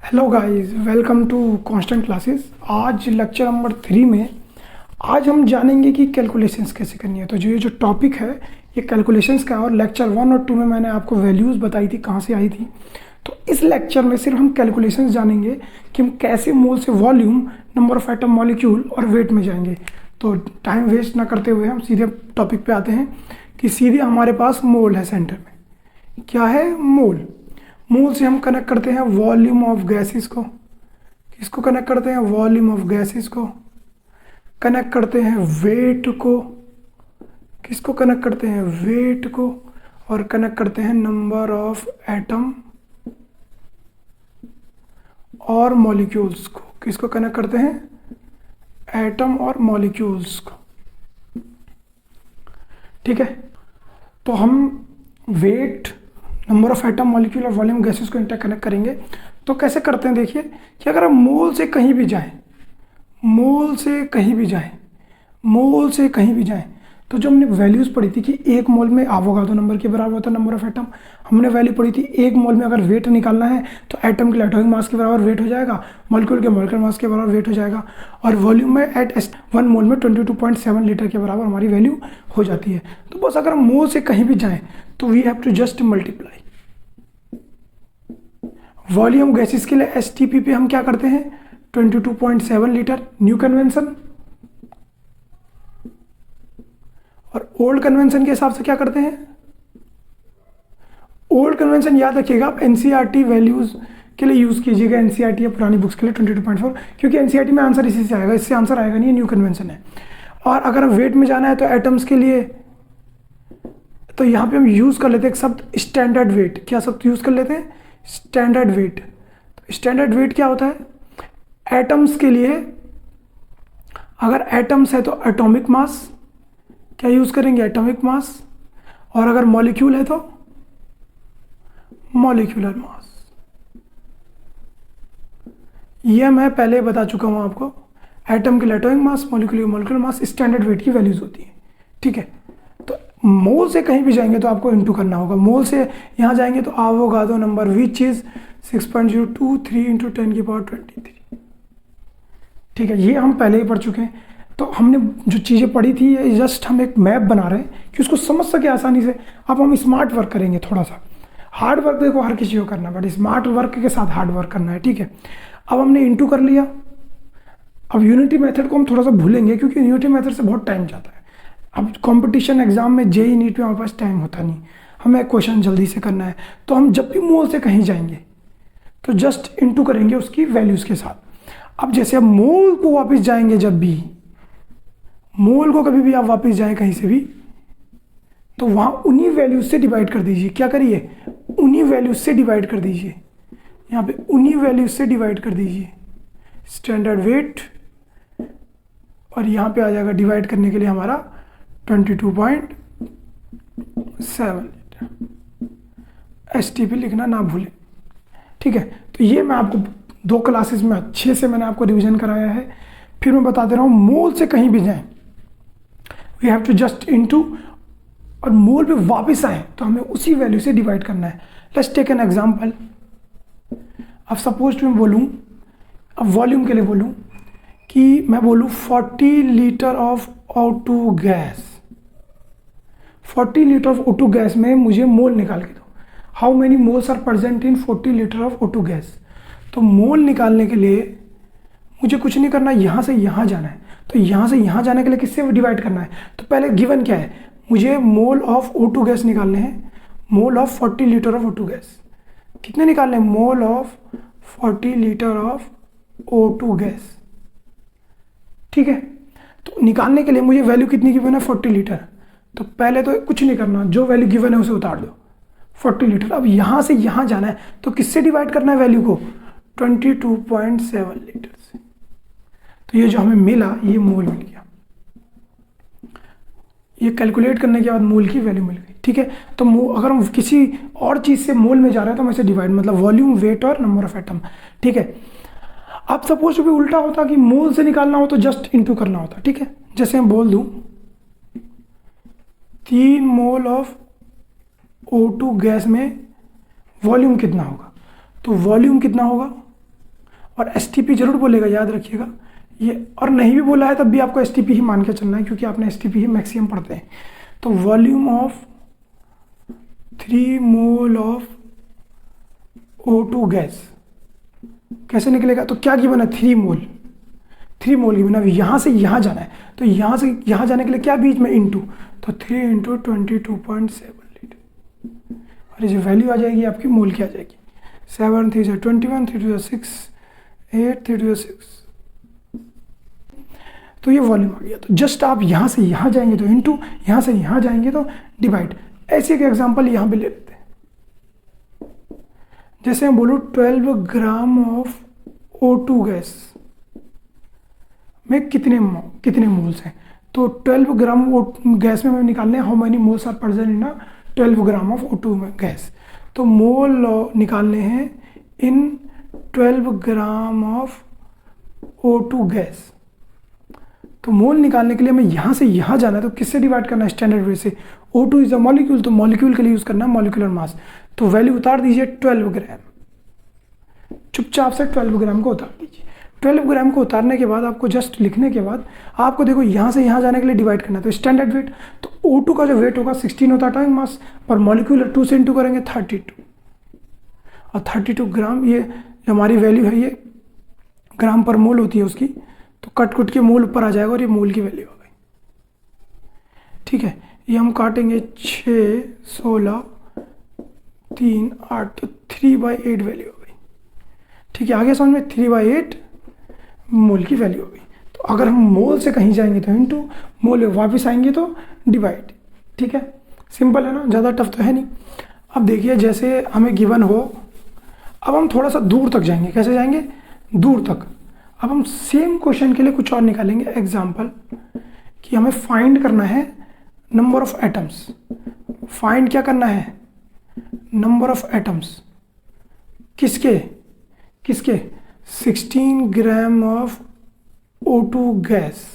Hello guys, welcome to constant classes. आज lecture number 3 में आज हम जानेंगे कि कैलकुलेशंस कैसे करनी है। तो ये जो टॉपिक है ये कैलकुलेशंस का है और लेक्चर 1 और 2 में मैंने आपको वैल्यूज़ बताई थी कहाँ से आई थी। तो इस लेक्चर में सिर्फ हम कैलकुलेशंस जानेंगे कि हम कैसे मोल से volume, number of atom, molecule और वेट में जाएंगे। तो टाइम वेस्ट ना करते हुए हम सीधे टॉपिक पे आते हैं कि सीधे हमारे पास मोल है सेंटर में। क्या है मोल? मोल से हम कनेक्ट करते हैं वॉल्यूम ऑफ गैसेस को। किसको कनेक्ट करते हैं? वॉल्यूम ऑफ गैसेस को। कनेक्ट करते हैं वेट को। किसको कनेक्ट करते हैं? वेट को। और कनेक्ट करते हैं नंबर ऑफ एटम और मॉलिक्यूल्स को। किसको कनेक्ट करते हैं? एटम और मॉलिक्यूल्स को। ठीक है, तो हम weight, number of atom, molecule और वॉल्यूम गैसेस को इंटरकनेक्ट करेंगे। तो कैसे करते हैं? देखिए कि अगर हम मोल से कहीं भी जाएं, मोल से कहीं भी जाएं, मोल से कहीं भी जाएं, तो जो हमने वैल्यूज़ पढ़ी थी कि एक मोल में एवोगाड्रो नंबर के बराबर होता है नंबर ऑफ एटम। हमने वैल्यू पढ़ी थी एक मोल में अगर वेट निकालना है तो एटम के एटॉमिक मास के बराबर वेट हो जाएगा, मॉलिक्यूल के मॉलिक्यूलर मास के बराबर वेट हो जाएगा, और वॉल्यूम में एट 1 मोल में 22.7 लीटर के बराबर हमारी वैल्यू हो जाती है। तो बस अगर हम मोल से कहीं भी जाएँ तो we have to just multiply. Volume gases के लिए एसटीपी पे हम क्या करते हैं? 22.7 लीटर न्यू कन्वेंशन, और ओल्ड कन्वेंशन के हिसाब से क्या करते हैं? ओल्ड कन्वेंशन याद रखिएगा आप एनसीईआरटी वैल्यूज के लिए यूज कीजिएगा, एनसीईआरटी या पुरानी बुक्स के लिए 22.4, क्योंकि एनसीईआरटी में आंसर इसी से आएगा, इससे आंसर आएगा नहीं, न्यू कन्वेंशन है। और अगर हम वेट में जाना है तो एटम्स के लिए तो यहाँ पे हम यूज कर लेते हैं एक शब्द स्टैंडर्ड वेट। क्या शब्द यूज कर लेते हैं? Standard weight. तो स्टैंडर्ड वेट क्या होता है? एटम्स के लिए अगर एटम्स है तो एटॉमिक मास, क्या यूज करेंगे? Atomic mass. और अगर मॉलिक्यूल है तो मॉलिक्यूलर मास। ये मैं पहले बता चुका हूं आपको, एटम के लिए एटॉमिक मास, मॉलिक्यूल के मॉलिक्यूलर मास, स्टैंडर्ड वेट की वैल्यूज होती है। ठीक है, तो मोल से कहीं भी जाएंगे तो आपको इंटू करना होगा। मोल से यहाँ जाएंगे तो एवोगाड्रो नंबर विच इज 6.023 × 10⁻23। ठीक है, ये हम पहले ही पढ़ चुके हैं। तो हमने जो चीज़ें पढ़ी थी ये जस्ट हम एक मैप बना रहे हैं कि उसको समझ सके आसानी से। अब हम स्मार्ट वर्क करेंगे, थोड़ा सा हार्ड वर्क देखो हर किसी को करना है, बट स्मार्ट वर्क के साथ हार्ड वर्क करना है। ठीक है, अब हमने इंटू कर लिया। अब यूनिटी मेथड को हम थोड़ा सा भूलेंगे क्योंकि यूनिटी मेथड से बहुत टाइम जाता है। अब कंपटीशन एग्जाम में जेईई नीट में हमारे पास टाइम होता नहीं, हमें क्वेश्चन जल्दी से करना है। तो हम जब भी मोल से कहीं जाएंगे तो जस्ट इंटू करेंगे उसकी वैल्यूज़ के साथ। अब जैसे हम मोल को वापस जाएंगे, जब भी मोल को कभी भी आप वापस जाएं कहीं से भी तो वहाँ उन्हीं वैल्यूज से डिवाइड कर दीजिए। क्या करिए? उन्हीं वैल्यूज से डिवाइड कर दीजिए। यहाँ पे उन्हीं वैल्यूज से डिवाइड कर दीजिए स्टैंडर्ड वेट, और यहाँ पे आ जाएगा डिवाइड करने के लिए हमारा 22.7 लीटर। एसटीपी लिखना ना भूलें। ठीक है, तो ये मैं आपको 2 क्लासेस में अच्छे से मैंने आपको रिवीजन कराया है। फिर मैं बता दे रहा हूँ, मोल से कहीं भी जाएं we have to just into, और मोल पे वापस आए तो हमें उसी वैल्यू से डिवाइड करना है। Let's take an example. अब सपोज मैं बोलूँ, अब वॉल्यूम के लिए बोलूँ कि मैं बोलूँ 40 litre of O2 gas. 40 litre of O2 gas में मुझे मोल निकाल के दो। How many moles are present in 40 litre of O2 gas? तो मोल निकालने के लिए मुझे कुछ नहीं करना, यहाँ से यहाँ जाना है। तो यहाँ से यहाँ जाने के लिए किससे डिवाइड करना है? तो पहले गिवन क्या है? मुझे मोल ऑफ O2 गैस निकालने हैं। Mole of 40 litre of O2 gas कितने निकालने हैं? Mole of 40 litre of O2 gas. ठीक है, तो निकालने के लिए मुझे वैल्यू कितनी गिवन है? 40 लीटर। तो पहले तो कुछ नहीं करना, जो वैल्यू गिवन है उसे उतार दो, 40 लीटर। अब यहाँ से यहाँ जाना है तो किससे डिवाइड करना है वैल्यू को? 22.7 लीटर से। तो ये जो हमें मिला ये मोल मिल गया। ये कैलकुलेट करने के बाद मोल की वैल्यू मिल गई। ठीक है, तो अगर हम किसी और चीज़ से मोल में जा रहे हैं तो हम इसे डिवाइड, मतलब वॉल्यूम, वेट और नंबर ऑफ एटम। ठीक है, अब सपोज भी उल्टा होता कि मोल से निकालना हो तो जस्ट इंटू करना होता। ठीक है, जैसे मैं बोल दूं 3 मोल ऑफ O2 गैस में वॉल्यूम कितना होगा। तो वॉल्यूम कितना होगा, और एसटीपी जरूर बोलेगा, याद रखिएगा ये, और नहीं भी बोला है तब भी आपको एसटीपी ही मान के चलना है, क्योंकि आपने एसटीपी ही मैक्सिमम पढ़ते हैं। तो volume of 3 mole of O2 gas कैसे निकलेगा, तो क्या गिवन है, 3 मोल, 3 मोल गिवन है। यहाँ से यहाँ जाना है, तो यहाँ से यहाँ जाने के लिए क्या बीच में इंटू, तो 3 × 22.7 लीटर, और ये जो वैल्यू आ जाएगी आपकी मोल की आ जाएगी, 7 × 3 = 21, 3 × 6 8, 3 × 6, तो ये वॉल्यूम आ गया। तो जस्ट आप यहाँ से यहाँ जाएंगे तो इंटू, यहाँ से यहाँ जाएंगे तो डिवाइड। ऐसे एक एग्जांपल यहाँ पे ले लेते हैं, जैसे मैं बोलूँ 12 ग्राम ऑफ O2 गैस में कितने मोल्स हैं, तो 12 ग्राम गैस में हमें निकालने हैं how many moles are present in 12 gram of O2 gas. तो मोल निकालने हैं इन 12 ग्राम ऑफ O2 गैस। तो मोल निकालने के लिए हमें यहाँ से यहाँ जाना है, तो किससे डिवाइड करना है, स्टैंडर्ड वे से। O2 इज अ मॉलिक्यूल, तो मॉलिक्यूल के लिए यूज़ करना है मॉलिक्यूलर मास। तो वैल्यू उतार दीजिए 12 ग्राम, चुपचाप से 12 ग्राम को उतार दीजिए। 12 ग्राम को उतारने के बाद आपको जस्ट लिखने के बाद आपको देखो यहाँ से यहाँ जाने के लिए डिवाइड करना है, तो स्टैंडर्ड वेट, तो O2 का जो वेट होगा 16 होता है एटॉमिक मास, पर मॉलिक्यूलर 2 से इंटू करेंगे 32, और 32 ग्राम ये जो हमारी वैल्यू है ये ग्राम पर मोल होती है उसकी, तो कट कुट के मोल ऊपर आ जाएगा और ये मोल की वैल्यू हो गई। ठीक है, ये हम काटेंगे 6, 16, 3, 8, तो 3/8 वैल्यू हो गई। ठीक है, आगे समझ में 3/8 मोल की वैल्यू हो गई। तो अगर हम मोल से कहीं जाएंगे तो इंटू, मोल वापस आएंगे तो डिवाइड। ठीक है, सिंपल है ना, ज़्यादा टफ तो है नहीं। अब देखिए जैसे हमें गिवन हो, अब हम थोड़ा सा दूर तक जाएंगे। कैसे जाएंगे, दूर तक। अब हम सेम क्वेश्चन के लिए कुछ और निकालेंगे एग्जाम्पल, कि हमें फाइंड करना है नंबर ऑफ एटम्स। फाइंड क्या करना है, नंबर ऑफ एटम्स, किसके 16 ग्राम ऑफ O2 गैस।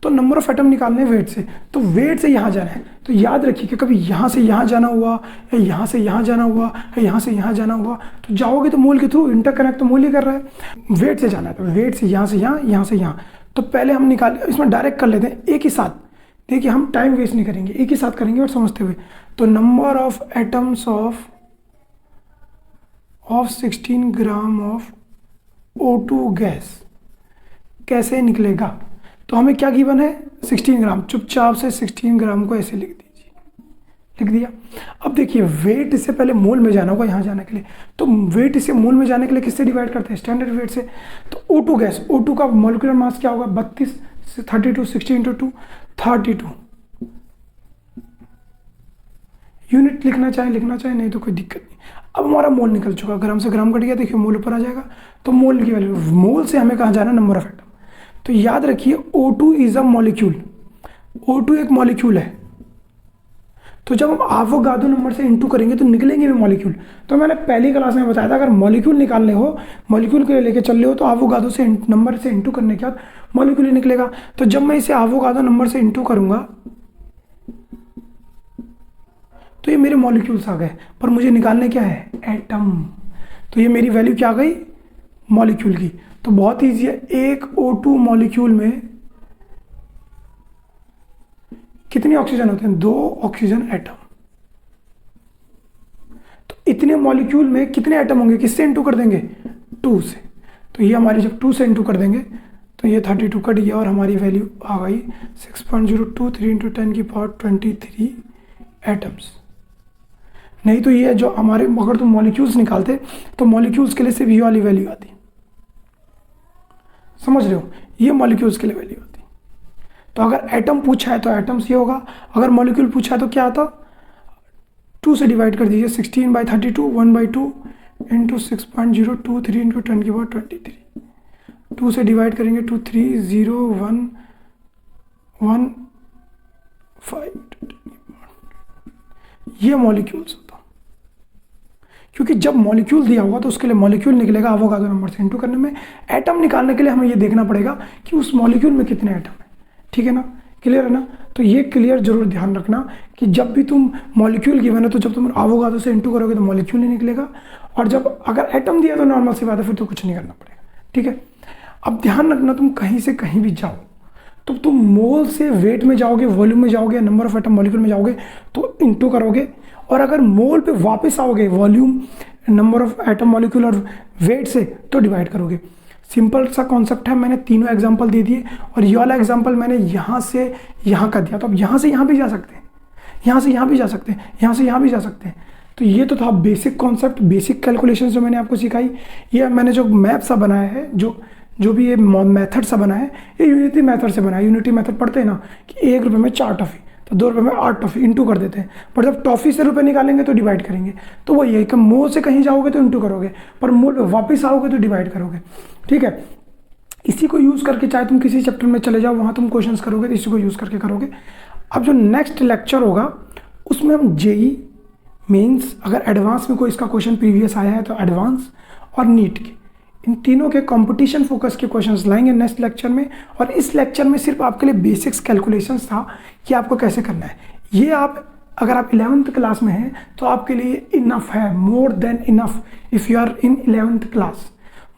तो नंबर ऑफ एटम निकालने वेट से, तो वेट से यहाँ जाना है। तो याद रखिए कि कभी यहाँ से यहाँ जाना हुआ, या यहाँ से यहाँ जाना हुआ, या यहाँ से यहाँ जाना हुआ, तो जाओगे तो मोल के थ्रू, इंटरकनेक्ट तो मोल ही कर रहा है। वेट से जाना है, तो वेट से यहाँ से यहाँ, यहाँ से यहाँ। तो पहले हम इसमें डायरेक्ट कर लेते हैं एक ही साथ। देखिए हम टाइम वेस्ट नहीं करेंगे, एक ही साथ करेंगे और समझते हुए। तो number of atoms of 16 gram of O2 gas कैसे निकलेगा, तो हमें क्या गिवन है 16 ग्राम। चुपचाप से 16 ग्राम को ऐसे लिख दीजिए, लिख दिया। अब देखिए वेट से पहले मोल में जाना होगा यहाँ जाने के लिए, तो वेट से मोल में जाने के लिए किससे डिवाइड करते हैं, स्टैंडर्ड वेट से। तो O2 गैस, O2 का मॉलिक्यूलर मास क्या होगा 32 से 32, 60 × 2 32। यूनिट लिखना चाहे नहीं तो कोई दिक्कत नहीं। अब हमारा मोल निकल चुका, ग्राम से ग्राम कट गया, देखिए मोल ऊपर आ जाएगा। तो मोल की वैल्यू, मोल से हमें कहाँ जाना, नंबर ऑफ एटम। तो याद रखिए O2 is a molecule, O2 एक मॉलिक्यूल है। तो जब हम एवोगाड्रो नंबर से इंटू करेंगे तो निकलेंगे भी मॉलिक्यूल। तो मैंने पहली क्लास में बताया था, अगर मॉलिक्यूल निकालने हो, मॉलिक्यूल के लिए लेके चल रहे हो, तो एवोगाड्रो से नंबर से इंटू करने के बाद मॉलिक्यूल ही निकलेगा। तो जब मैं इसे एवोगाड्रो नंबर से इंटू करूंगा तो ये मेरे मॉलिक्यूल्स आ गए, पर मुझे निकालने क्या है, एटम। तो ये मेरी वैल्यू क्या आ गई, मॉलिक्यूल की। तो बहुत ईजी है, एक O2 मॉलिक्यूल में कितने ऑक्सीजन होते हैं, 2 ऑक्सीजन एटम। तो इतने मॉलिक्यूल में कितने एटम होंगे, किससे इंटू कर देंगे, 2 से। तो ये हमारी जब 2 से इंटू कर देंगे तो ये 32 कट गया और हमारी वैल्यू आ गई 6.023 × 10⁻23 एटम्स। नहीं तो ये जो हमारे, अगर तुम मॉलिक्यूल्स निकालते तो मॉलिक्यूल्स के लिए सिर्फ ये वाली वैल्यू आती, समझ रहे हो, ये मॉलिक्यूल्स के लिए वैल्यू आती। तो अगर एटम पूछा है तो एटम्स ये होगा, अगर मॉलिक्यूल पूछा है तो क्या आता, 2 से डिवाइड कर दीजिए, 16/32 1/2 × 6.023 × 10⁻23। 2 से डिवाइड करेंगे 2 3 0 1 1 5, ये मॉलिक्यूल्स होता। क्योंकि जब मॉलिक्यूल दिया होगा तो उसके लिए मॉलिक्यूल निकलेगा एवोगाड्रो नंबर से इंटू करने में। एटम निकालने के लिए हमें ये देखना पड़ेगा कि उस मॉलिक्यूल में कितने एटम है। ठीक है ना, क्लियर है ना। तो ये क्लियर जरूर ध्यान रखना कि जब भी तुम मॉलिक्यूल गिवन है तो जब तुम अवोगाद्रो से इंटू करोगे तो मॉलिक्यूल ही निकलेगा, और जब अगर एटम दिया तो नॉर्मल सी बात है, फिर तो कुछ नहीं करना पड़ेगा। ठीक है, अब ध्यान रखना तुम कहीं से कहीं भी जाओ तो तुम मोल से वेट में जाओगे, वॉल्यूम में जाओगे, नंबर ऑफ एटम मॉलिक्यूल में जाओगे तो इंटू करोगे, और अगर मोल पे वापस आओगे volume, number of atom molecule और वेट से तो डिवाइड करोगे। सिंपल सा कॉन्सेप्ट है, मैंने तीनों एग्जांपल दे दिए और ये वाला एग्जांपल मैंने यहाँ से यहाँ का दिया, तो अब यहाँ से यहाँ भी जा सकते हैं, यहाँ से यहाँ भी जा सकते हैं, यहाँ से यहाँ भी जा सकते हैं। तो ये तो था बेसिक कॉन्सेप्ट, बेसिक कैलकुलेशन जो मैंने आपको सिखाई। ये मैंने जो मैप सा बनाया है, जो भी ये मेथड सा बना है, ये यूनिटी मेथड से बना है। यूनिटी मेथड पढ़ते हैं ना कि 1 रुपये में 4 टॉफ़ी, तो 2 रुपये में 8 टॉफ़ी इंटू कर देते हैं, पर जब टॉफ़ी से रुपये निकालेंगे तो डिवाइड करेंगे। तो वही है कि मोल से कहीं जाओगे तो इंटू करोगे, पर मोल वापस आओगे तो डिवाइड करोगे। ठीक है, इसी को यूज़ करके चाहे तुम किसी चैप्टर में चले जाओ, वहाँ तुम क्वेश्चंस करोगे तो इसी को यूज़ करके करोगे। अब जो नेक्स्ट लेक्चर होगा उसमें हम जेई मीन्स, अगर एडवांस में कोई इसका क्वेश्चन प्रीवियस आया है तो एडवांस, और नीट के, इन तीनों के कंपटीशन फोकस के क्वेश्चंस लाएंगे नेक्स्ट लेक्चर में। और इस लेक्चर में सिर्फ आपके लिए बेसिक्स कैलकुलेशंस था कि आपको कैसे करना है। ये आप अगर आप 11th क्लास में हैं तो आपके लिए इनफ है, more than enough. If you are in 11th class,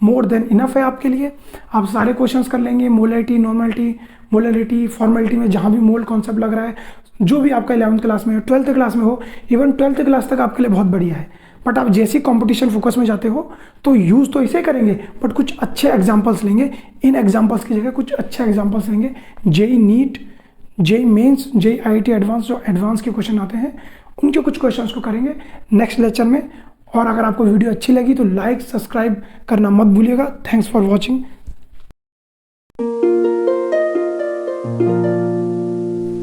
more than enough है आपके लिए। आप सारे क्वेश्चंस कर लेंगे, मोलैरिटी, नॉर्मलिटी, मोलैरिटी, फॉर्मेलिटी में जहाँ भी मोल कॉन्सेप्ट लग रहा है, जो भी आपका 11th क्लास में हो, 12th क्लास में हो, इवन 12th क्लास तक आपके लिए बहुत बढ़िया है। बट आप जैसे कंपटीशन फोकस में जाते हो तो यूज़ तो इसे करेंगे, बट कुछ अच्छे एग्जाम्पल्स लेंगे। इन एग्जाम्पल्स की जगह कुछ अच्छे एग्जाम्पल्स लेंगे। JEE NEET, JEE mains, JEE IIT advance, जो एडवांस के क्वेश्चन आते हैं उनके कुछ क्वेश्चंस को करेंगे नेक्स्ट लेक्चर में। और अगर आपको वीडियो अच्छी लगी तो लाइक, सब्सक्राइब करना मत भूलिएगा। Thanks for watching.